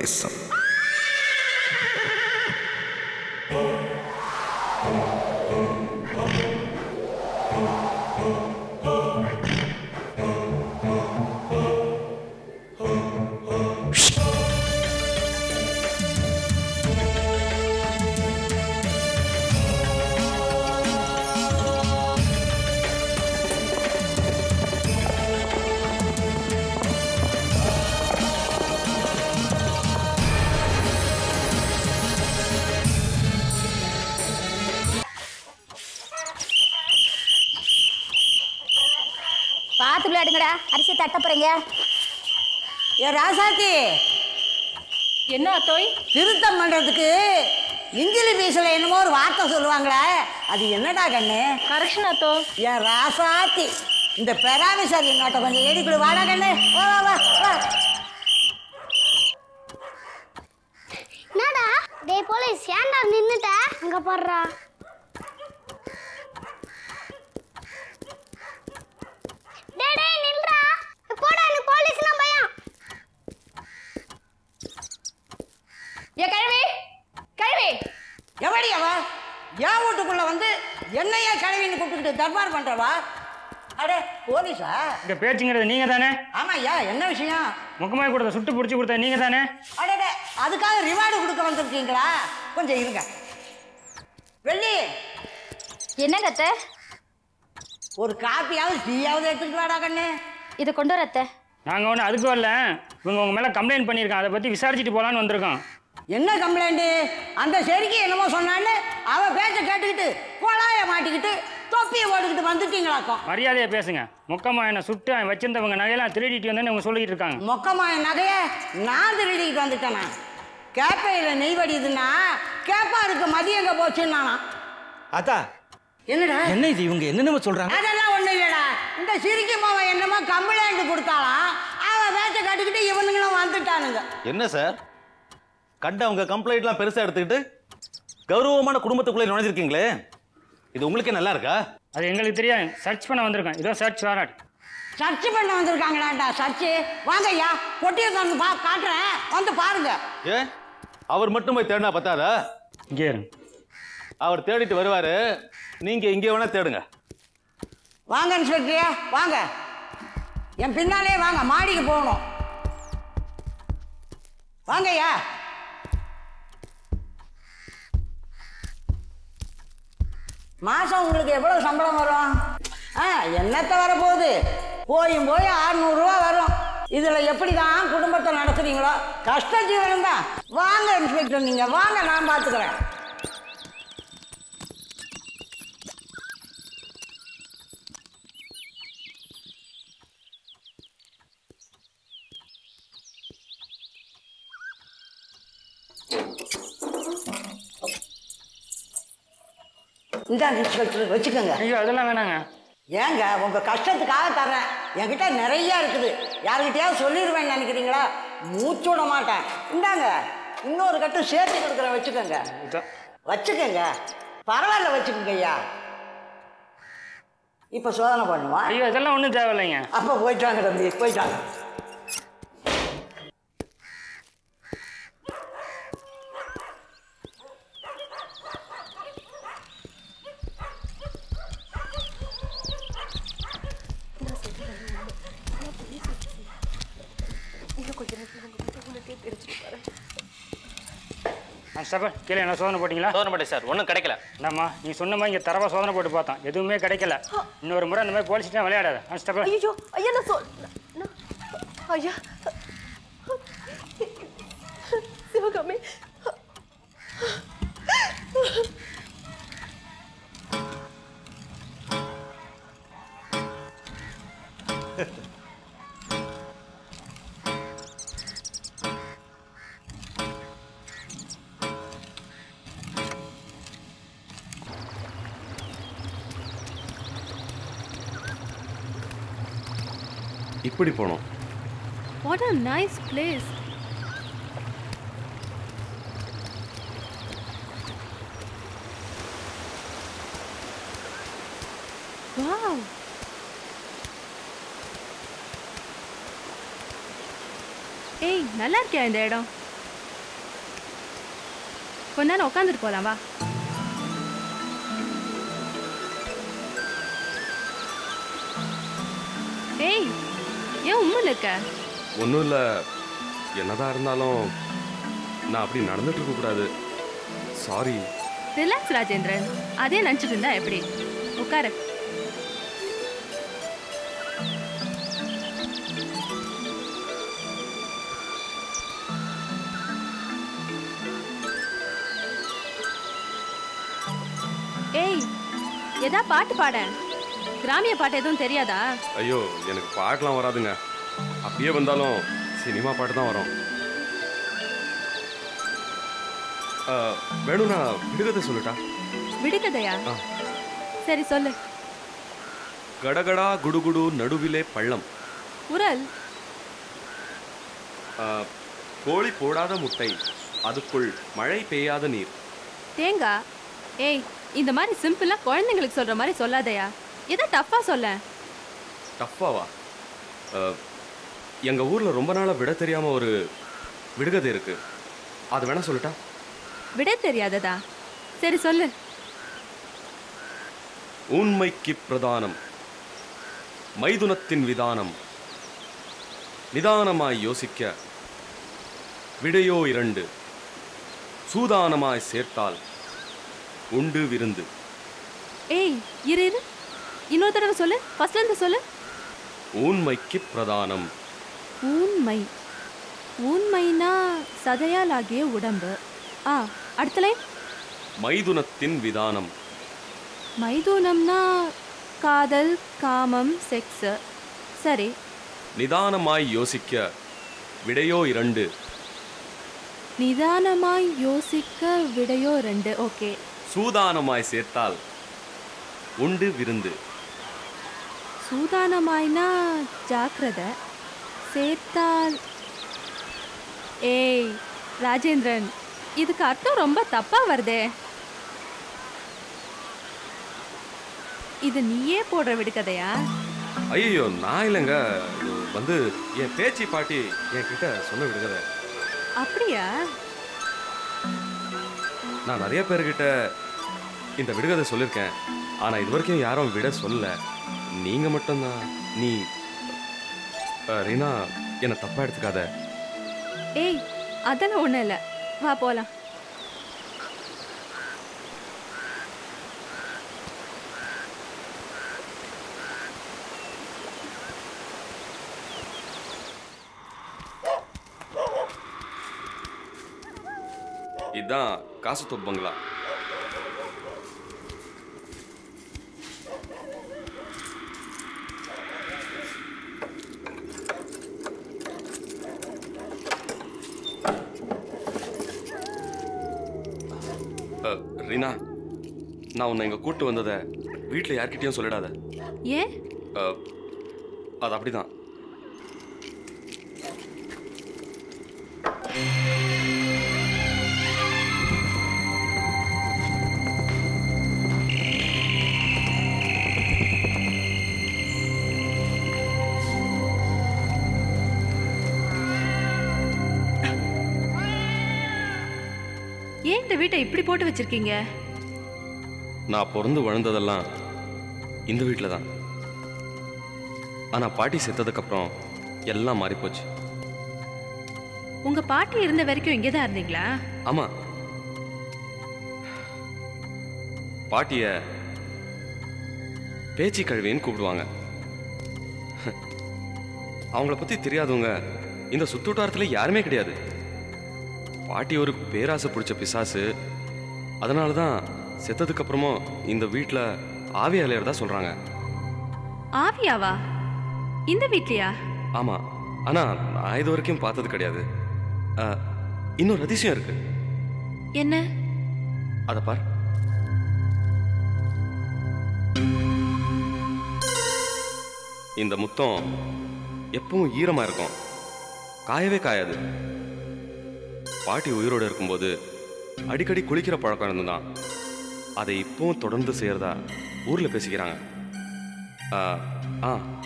தேசம். பார்த்து விளையாடுங்கடா, அரிசி தட்ட போறீங்க. ஏ ராசாத்தி, என்ன அத்தோய்? திருத்தம் பண்றதுக்கு இங்கிலீஷ் பீஸ்ல என்னமோ ஒரு வார்த்தை சொல்லுவாங்களே, அது என்னடா கண்ணு? கரெக்ஷன் அத்தோ. ஏன் ராசாத்தி, இந்த பெராமிசாரி நோட்டை கொஞ்சம் ஏடிக்குள்ள வாடா கண்ணு. வா வா வா வா. என்னடா டேய் போலீஸ், ஏன்டா நின்னுட்ட? அங்க பாருடா. டேய் டேய் நில்றா. போடா, எனக்கு போலீஸ்னா பயம். ஏ கழுவி கழுவி. எவடி அவ என் வீட்டுக்குள்ள வந்து என்னையே கழுவின்னு கூப்பிட்டுக்கிட்டு தர்பார் பண்றவா? அடே போலீஸா? இங்க பேச்சுங்கிறது நீங்க தானே? ஆமாய்யா, என்ன விஷயம்? முகமாய் கொடுத்த சுட்டு பிடிச்சி கொடுத்த நீங்க தானே? அடே, அதுக்காக ரிவார்டு கொடுக்க வந்திருக்கீங்களா? கொஞ்சம் இருங்க. வெள்ளி, என்ன கத்த? ஒரு காப்பியாவது டீயாவது எடுத்துட்டு வாடா கண்ணு. இதை கொண்டு வர அத்தை. நாங்க ஒண்ணு அதுக்கு வரல, இவங்க உங்க மேல கம்ப்ளைண்ட் பண்ணியிருக்கோம், அதை பத்தி விசாரிச்சுட்டு போலான்னு வந்திருக்கோம். என்ன கம்ப்ளைண்ட்? அந்த செருக்கி என்னமோ சொன்னான்னு அவ பேச்ச கேட்டுக்கிட்டு கொலாய மாட்டிக்கிட்டு தொப்பியை போட்டுக்கிட்டு வந்துட்டீங்களாக்கும். மரியாதையா பேசுங்க. மொக்கமா என்ன சுட்டு அவன் வச்சிருந்தவங்க நகையெல்லாம் திருடிட்டு வந்தேன்னு அவங்க சொல்லிட்டு இருக்காங்க. மொக்கமா என் நகைய நான் திருடிக்கிட்டு வந்துட்டேனா? கேப்பையில நெய் வடியுதுன்னா கேப்பாருக்கு மதியம் எங்க போச்சுன்னா? அத்தா, என்னடா என்ன இது இவங்க என்னென்ன சொல்றாங்க? அதெல்லாம் ஒண்ணு இல்லடா. இந்த சிரிக்கி மாவன் என்னமோ கம்ப்ளைண்ட் கொடுத்தாலாம், அவன் பேச்ச கேட்டுக்கிட்டு இவனுங்களும் வந்துட்டானுங்க. என்ன சார், கண்டவங்க கம்ப்ளைண்ட்லாம் பெருசா எடுத்துக்கிட்டு கௌரவமான குடும்பத்துக்குள்ளே நுழைஞ்சிருக்கீங்களே, இது உங்களுக்கே நல்லா இருக்கா? அது எங்களுக்கு தெரியாது, சர்ச் பண்ண வந்திருக்கோம். இதோ சர்ச் வாரண்ட். சர்ச் பண்ண வந்திருக்காங்களாண்டா? சர்ச்சு வாங்க ஐயா, பொட்டியை தந்து காட்டுறேன், வந்து பாருங்க. ஏ, அவர் மட்டும் போய் தேடினா பத்தாதா? இங்கே இருங்க. அவர் தேடிட்டு வருவாரு, நீங்க இங்கே வேணா தேடுங்க. வாங்க இன்ஸ்பெக்டரியா, வாங்க என் பின்னாலே வாங்க, மாடிக்கு போகணும். வாங்க ஐயா. மாசம் உங்களுக்கு எவ்வளவு சம்பளம் வரும்? என்னத்தை வரப்போகுது? போயும் போய் 600 ரூபா வரும். இதுல எப்படிதான் குடும்பத்தை நடத்துறீங்களோ, கஷ்ட ஜீவனம் தான். வாங்க இன்ஸ்பெக்டர், நீங்க வாங்க, நான் பாத்துக்கிறேன். இந்த இன்ஸ்பெக்டர் வச்சுக்கோங்க. ஐயோ அதெல்லாம் வேணாங்க. ஏங்க, உங்க கஷ்டத்துக்காக தர்றேன். என்கிட்ட நிறைய இருக்குது, யாருக்கிட்டையாவது சொல்லிடுவேன்னு நினைக்கிறீங்களா? மூச்சு விட மாட்டேன். இந்தாங்க, இன்னொரு கட்டு சேர்த்து கொடுக்குறேன், வச்சுக்கோங்க. வச்சுக்கோங்க, பரவாயில்ல, வச்சுக்கோங்க ஐயா. இப்ப சோதனை பண்ணுமா? ஐயோ இதெல்லாம் ஒன்றும் தேவையில்லைங்க. அப்ப போயிட்டாங்க தம்பி, போயிட்டாங்க. கீழே என்ன சோதனை போட்டீங்களா? சோதனை பண்ணி சார், ஒன்றும் கிடைக்கல. என்னம்மா நீ சொன்ன மாதிரி இங்கே தரவா சோதனை போட்டு பார்த்தோம், எதுவுமே கிடைக்கல. இன்னொரு முறை அந்த மாதிரி போலீஸ்ட்டா விளையாடாத. ஐயோ ஐயா, நான் ஐயா சிவகாமி, இப்படி போனோம். What a nice place. Wow. ஏய், நல்லா இருக்கே இந்த இடம். கொஞ்ச நேரம் உட்காந்துட்டு போலாம் வா. ஏய், ஏன் உம்முன்னு இருக்க? ஒன்றும் இல்லை, என்னதான் இருந்தாலும் நான் அப்படி நடந்துட்டு இருக்கக்கூடாது. சாரி. ரிலாக்ஸ் ராஜேந்திரன், அதே நினச்சிட்டு இருந்தா எப்படி? உட்காரு. ஏய், ஏதா பாட்டு பாட. கிராமிய பாட்டு எதுவும் தெரியாதா? ஐயோ, எனக்கு பாட்டெலாம் வராதுங்க. அப்படியே வந்தாலும் சினிமா பாட்டு தான் வரும். வேணும்னா விடுகதை சொல்லட்டா? விடுகதையா? சரி சொல்லு. கடகடா குடுகுடு நடுவிலே பள்ளம். குரல். கோழி போடாத முட்டை, அதுக்குள் மழை பெய்யாத நீர். தேங்காய். ஏய், இந்த மாதிரி சிம்பிளா குழந்தைங்களுக்கு சொல்ற மாதிரி சொல்லாதயா. எதை டஃப்பா சொல்ல. டஃப்பாவா? எங்க ஊர்ல ரொம்ப நாளா விட தெரியாம ஒரு விடுகதை இருக்கு, அது வேணா சொல்லட்டா? விட தெரியாததா? சரி சொல்லு. உண்மைக்கு பிரதானம், மைதுனத்தின் விதானம், நிதானமாய் யோசிக்க விடையோ இரண்டு, சூதானமாய் சேர்த்தால் உண்டு விருந்து. ஏய், இரு இரு, இன்னொரு தடவை சொல்லு. ஃபர்ஸ்ட்ல இருந்து சொல்லு. உண்மைக்கு பிரதானம். ஊன்மை. ஊன்மைனா சதையால் ஆகிய உடம்பு. அடுத்தலை. மைதுனத்தின் விதானம். மைதுனம்னா காதல், காமம், செக்ஸ். சரி. நிதானமாய் யோசிக்க விடையோ இரண்டு. நிதானமாய் யோசிக்க விடையோ ரெண்டு. ஓகே. சூதானமாய் சேர்த்தால் உண்டு விருந்து. சூதானமாய்னா ஜாக்கிரதை, சேர்த்தால். ஏய் ராஜேந்திரன், இதுக்கு அர்த்தம் ரொம்ப தப்பா வருதே. இது நீயே போடுற விடுகதையா? ஐயோ, நான் இல்லைங்க, வந்து என் பேச்சு பாட்டி என்கிட்ட சொன்ன விடுகதை. அப்படியா? நான் நிறைய பேர்கிட்ட இந்த விடுகதை சொல்லியிருக்கேன், ஆனால் இது வரைக்கும் யாரும் விட சொல்லல. நீங்க மட்டும்தான். நீ ரீனா, என்னை தப்பா எடுத்துக்காத. ஏய், அதெல்லாம் ஒன்றும் இல்லை, வா போகலாம். இதுதான் காசு தொப்பு பங்களா. ரீனா, நான் உன்னை இங்க கூட்டு வந்ததை வீட்டில் யார்கிட்டயும் சொல்லிடாத. ஏன்? அது அப்படிதான். ஏன் இந்த வீட்டை இப்படி போட்டு வச்சிருக்கீங்க? நான் பிறந்து வளர்ந்ததெல்லாம் இந்த வீட்டில் தான். ஆனால் பாட்டி செத்ததுக்கப்புறம் எல்லாம் மாறி போச்சு. உங்க பாட்டி இருந்த வரைக்கும் இங்கே தான் இருந்தீங்களா? ஆமாம். பாட்டிய பேச்சு கழுவின்னு கூப்பிடுவாங்க. அவங்கள பற்றி தெரியாதவங்க இந்த சுற்றுவட்டாரத்தில் யாருமே கிடையாது. பாட்டி ஒரு பேராசை பிடிச்ச பிசாசு. அதனால தான் செத்ததுக்கு அப்புறமும் இந்த வீட்டில் ஆவி அலையறதா சொல்றாங்க. ஆவியாவா? இந்த வீட்லயா? ஆமா, ஆனா நான் இது வரைக்கும் பார்த்தது கிடையாது. இன்னொரு அதிசயம் இருக்கு. என்ன? அத பார். இந்த முத்தம் எப்பவும் ஈரமா இருக்கும், காயவே காயாது. பாட்டி உயிரோடு இருக்கும்போது அடிக்கடி குளிக்கிற பழக்கம் இருந்துதான். அதை இப்பவும் தொடர்ந்து செய்யறதா ஊர்ல பேசிக்கிறாங்க.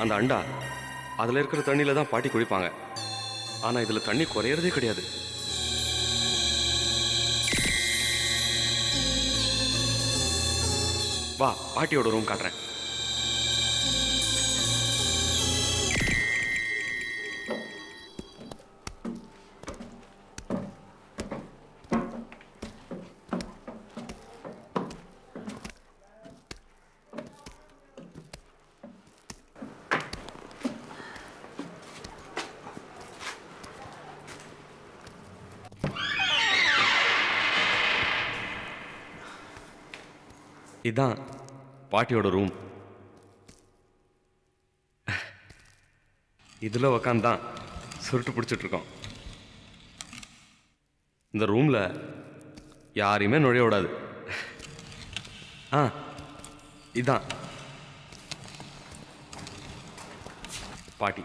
அந்த அண்டா, அதுல இருக்கிற தண்ணியில தான் பாட்டி குளிப்பாங்க. ஆனா இதுல தண்ணி குறையறதே கிடையாது. வா பாட்டியோட ரூம் காட்டுறேன். இதுதான் பாட்டியோட ரூம். இதில் உக்காந்தான் சுருட்டு பிடிச்சிட்டு இருக்கோம். இந்த ரூமில் யாரையுமே நுழைய விடாது. இதுதான் பாட்டி.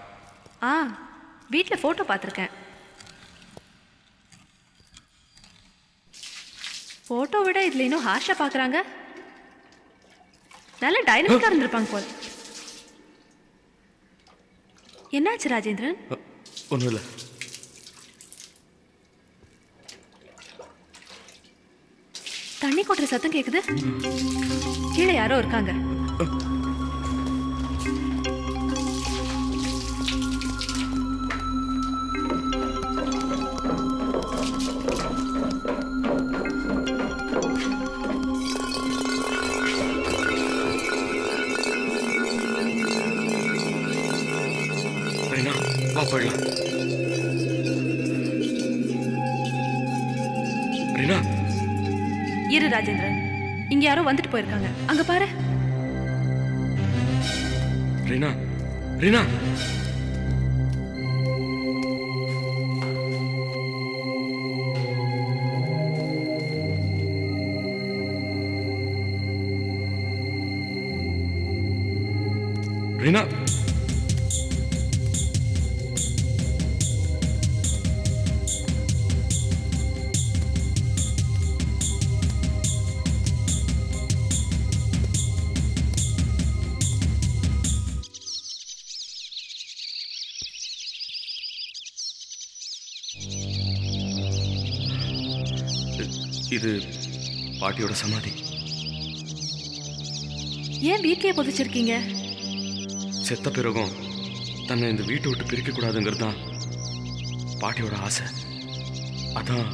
வீட்டில் ஃபோட்டோ பார்த்துருக்கேன். ஃபோட்டோ விட இதில் இன்னும் ஹார்ஷாக பார்க்குறாங்க. நல்ல டைனமிக்காக இருந்திருப்பாங்க போல். என்னாச்சு ராஜேந்திரன்? ஒன்றும் இல்லை. தண்ணி கொட்டுற சத்தம் கேக்குது. கீழே யாரோ இருக்காங்க. வா போயிடலாம். ரீனா, இரு ராஜேந்திரன், இங்க யாரோ வந்துட்டு போயிருக்காங்க. அங்க பாரு. ரீனா, ரீனா. ரீனா, இது பாட்டியோட சமாதி. ஏன் வீட்லயே புதைச்சிருக்கீங்க? செத்த பிறகும் தன்னை இந்த வீட்டை விட்டு பிரிக்க கூடாதுங்கிறது தான் பாட்டியோட ஆசை. அதான்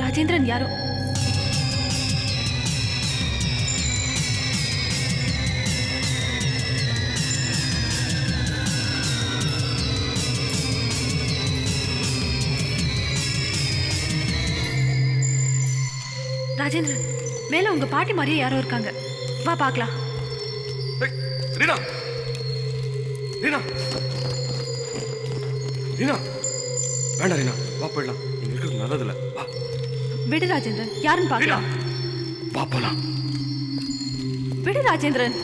ராஜேந்திரன் யாரோ. ராஜேந்திரன், மேல உங்க பாட்டி மாதிரியே யாரோ இருக்காங்க. வா பார்க்கலாம். ரீனா, ரீனா, ரீனா. வேண்டாம் ரீனா, வா போயிடலாம். இங்க இருக்கிறது நல்லதில்ல. வா. விடு ராஜேந்திரன், யாருன்னு பார்க்கலாம். வா போலாம். விடு ராஜேந்திரன்.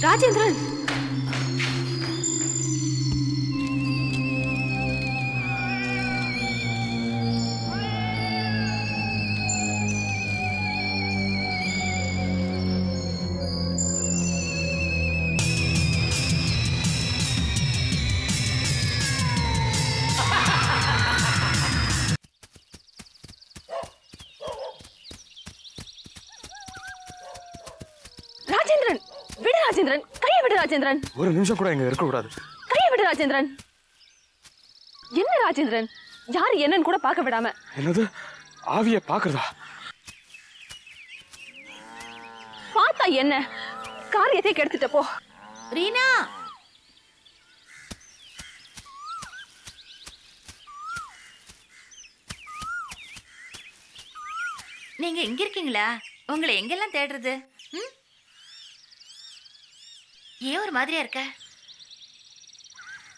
ராஜேந்திரன், ராஜேந்திரன், விடு ராஜேந்திரன், கையை விடு ராஜேந்திரன். ஒரு நிமிஷம் கூட இங்க இருக்க கூடாது. கையை விடு ராஜேந்திரன். என்ன ராஜேந்திரன், யாரு என்னன்னு கூட பார்க்க விடாம. என்னது, ஆவிய பாக்குறதா? பார்த்தா என்ன, காரியத்தை கெடுத்துட்ட போ. ரீனா, நீங்க எங்க இருக்கீங்களா? உங்களை எங்கெல்லாம் தேடுறது? ஏன் ஒரு மாதிரியா இருக்க?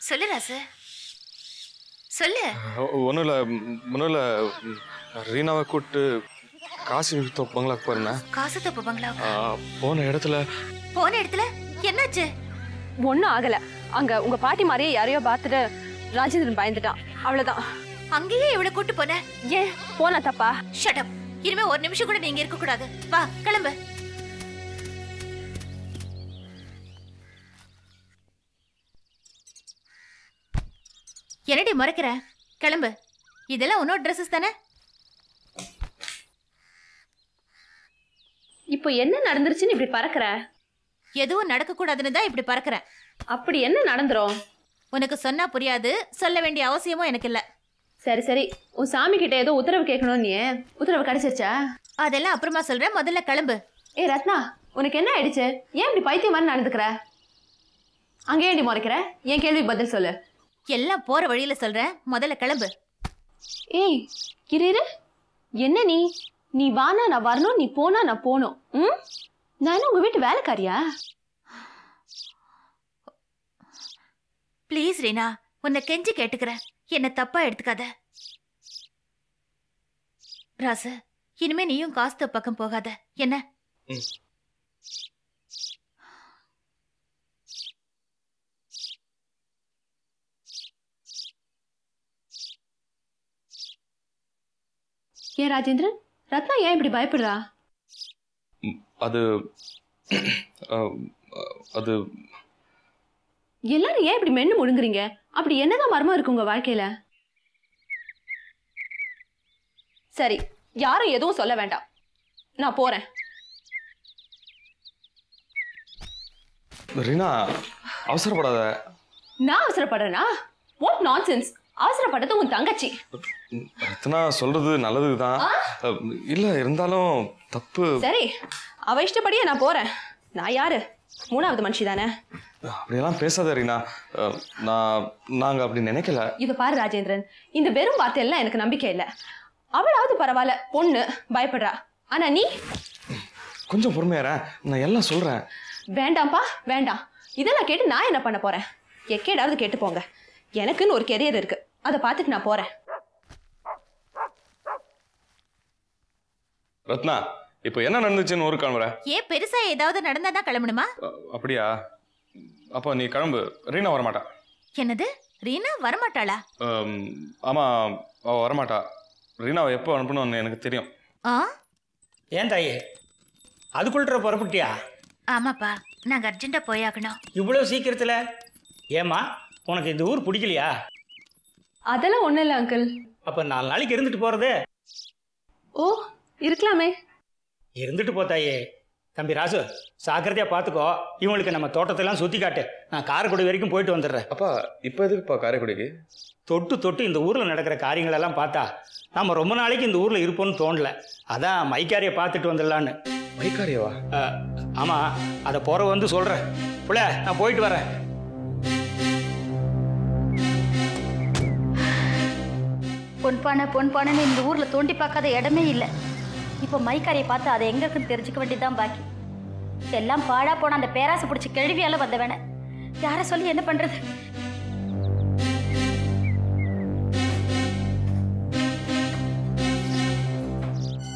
சொல்லு ராசு. சொல்லு. ஒன்றும் இல்லை ரீனாவை கூப்பிட்டு காசு பங்களாக்கு போறேன். காசு தப்பு பங்களா? போன இடத்துல என்னாச்சு? ஒன்றும் ஆகல. அங்க உங்க பாட்டி மாதிரியே யாரையோ பார்த்துட்டு ராஜேந்திரன் பயந்துட்டான், அவ்வளவுதான். அங்கேயே இவ்வளவு கூட்டு போன? ஏன் போனா தப்பா? Shut up. இனிமே ஒரு நிமிஷம் கூட நீங்க இருக்க கூடாது. வா கிளம்பு. என்னடி மறக்கிற? கிளம்பு. இதெல்லாம் உன்னோட ட்ரெஸ்ஸஸ் தானே? இப்போ என்ன நடந்துருச்சுன்னு இப்படி பறக்கிற? எதுவும் நடக்க கூடாதுன்னு தான் இப்படி பறக்கிறேன். அப்படி என்ன நடந்துரும்? உனக்கு சொன்னா புரியாது, சொல்ல வேண்டிய அவசியமும் எனக்கு இல்ல. சரி சரி, உன் சாமி கிட்ட ஏதோ உத்தரவு கேட்கணும். நீ உத்தரவு கிடைச்சிருச்சா? அதெல்லாம் அப்புறமா சொல்றேன், முதல்ல கிளம்பு. ஏ ரத்னா, உனக்கு என்ன ஆயிடுச்சு? ஏன் இப்படி பைத்தியம் மாதிரி நடந்துக்கிற? அங்கே ஏண்டி முறைக்கிற? என் கேள்வி பதில் சொல்லு. எல்லாம் போற வழியில சொல்றேன், முதல்ல கிளம்பு. ஏய் கிரீரு, என்ன நீ வானா நான் வரணும், நீ போனா நான் போகணும். நான் என்ன உங்க வீட்டு வேலைக்காரியா? ப்ளீஸ் ரீனா, உன்னை கெஞ்சி கேட்டுக்கிறேன், என்ன தப்பா எடுத்துக்காத. ராசு, இனிமே நீயும் காசு பக்கம் போகாத என்ன? ஏன் ராஜேந்திரன், ரத்னா ஏன் இப்படி பயப்படுறா? அது அது எல்லாரும் ஏன் இப்படி மென்னு முழுங்குறீங்க? அப்படி என்னதான் மர்மம் இருக்கு உங்க வாழ்க்கையில? சரி, யாரும் எதுவும் சொல்ல வேண்டாம், நான் போறேன். ரீனா அவசரப்படாத. நான் அவசரப்படுறேனா? What nonsense! அவசரப்பட்டது உன் தங்கச்சி. ரத்னா சொல்றது நல்லதுதான். இல்ல இருந்தாலும் தப்பு. சரி, அவ இஷ்டப்படியே நான் போறேன். நான் யாரு? மூணாவது மனுஷி தானே. அப்படியெல்லாம் பேசாத ரீனா. நாங்க அப்படி நினைக்கல. இது பாரு ராஜேந்திரன், இந்த வெறும் வார்த்தையெல்லாம் எனக்கு நம்பிக்கை இல்லை. அவளாவது பரவாயில்ல, பொண்ணு பயப்படுறா. ஆனா நீ கொஞ்சம் பொறுமையார, நான் எல்லாம் சொல்றேன். வேண்டாம்ப்பா வேண்டாம். இதெல்லாம் கேட்டு நான் என்ன பண்ண போறேன்? எக்கேடாவது கேட்டு போங்க. எனக்குன்னு ஒரு கெரியர் இருக்கு, அதை பார்த்துட்டு நான் போறேன். ரத்னா, இப்போ என்ன நடந்துச்சுன்னு ஒரு கிளம்புற? ஏன் பெருசா ஏதாவது நடந்தாதான் கிளம்பணுமா? அப்படியா? அப்போ நீ கிளம்பு. ரீனா வரமாட்டா. என்னது? ரீனா வரமாட்டாளா? ஆமா, அவ வரமாட்டா. ரீனாவை எப்போ அனுப்பணும்னு எனக்கு தெரியும். ஏன் தாயே, அதுக்குள்ள புறப்பட்டியா? ஆமாப்பா, நாங்க அர்ஜென்ட்டா போயாகணும். இவ்வளவு சீக்கிரத்துல? ஏமா, உனக்கு இந்த ஊர் பிடிக்கலையா? அதெல்லாம் ஒண்ணும் இல்லை அங்கிள். அப்ப 4 நாளைக்கு இருந்துட்டு போறது? ஓ, இருக்கலாமே. இருந்துட்டு போத்தாயே. தம்பி ராசு, சாக்கிரதையா பார்த்துக்கோ. இவங்களுக்கு நம்ம தோட்டத்தெல்லாம் சுற்றி காட்டு. நான் காரைக்குடி வரைக்கும் போயிட்டு வந்துடுறேன். அப்பா, இப்போ எதுக்குப்பா காரைக்குடிக்கு? தொட்டு இந்த ஊரில் நடக்கிற காரியங்களெல்லாம் பார்த்தா நம்ம ரொம்ப நாளைக்கு இந்த ஊரில் இருப்போம்னு தோணல. அதான் மைக்காரியை பார்த்துட்டு வந்துடலான்னு. மைக்காரியவா? ஆமாம், அதை போகிற வந்து சொல்கிறேன். புள்ள, நான் போயிட்டு வரேன். பொன்பானைன்னு இந்த ஊரில் தோண்டி பார்க்காத இடமே இல்லை. இப்போ மைக்காரியை பார்த்து அதை எங்கே இருக்குன்னு தெரிஞ்சுக்க வேண்டியதுதான் பாக்கி. எல்லாம் பாழா போன அந்த பேராசை பிடிச்சி கேள்வியால வந்த வேணை. யாரை சொல்லி என்ன பண்றது?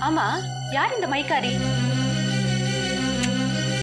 ஆமா, யார் இந்த மைக்காரி?